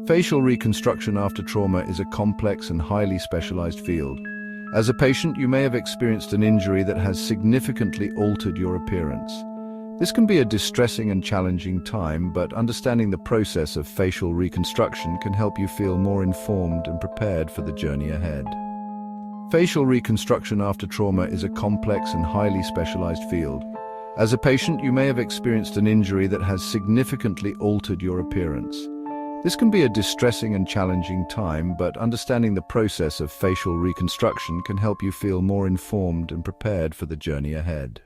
Facial reconstruction after trauma is a complex and highly specialized field. As a patient, you may have experienced an injury that has significantly altered your appearance. This can be a distressing and challenging time, but understanding the process of facial reconstruction can help you feel more informed and prepared for the journey ahead. Facial reconstruction after trauma is a complex and highly specialized field. As a patient, you may have experienced an injury that has significantly altered your appearance. This can be a distressing and challenging time, but understanding the process of facial reconstruction can help you feel more informed and prepared for the journey ahead.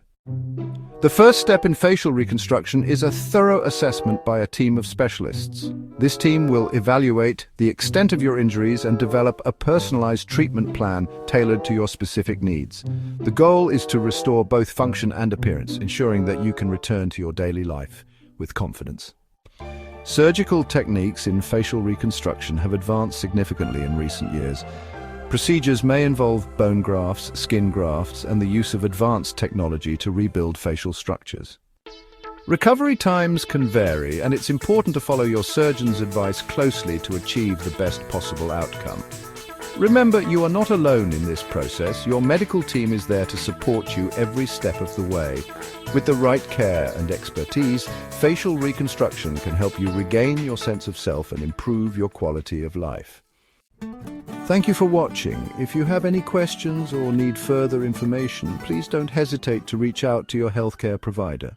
The first step in facial reconstruction is a thorough assessment by a team of specialists. This team will evaluate the extent of your injuries and develop a personalized treatment plan tailored to your specific needs. The goal is to restore both function and appearance, ensuring that you can return to your daily life with confidence. Surgical techniques in facial reconstruction have advanced significantly in recent years. Procedures may involve bone grafts, skin grafts, and the use of advanced technology to rebuild facial structures. Recovery times can vary, and it's important to follow your surgeon's advice closely to achieve the best possible outcome. Remember, you are not alone in this process. Your medical team is there to support you every step of the way. With the right care and expertise, facial reconstruction can help you regain your sense of self and improve your quality of life. Thank you for watching. If you have any questions or need further information, please don't hesitate to reach out to your healthcare provider.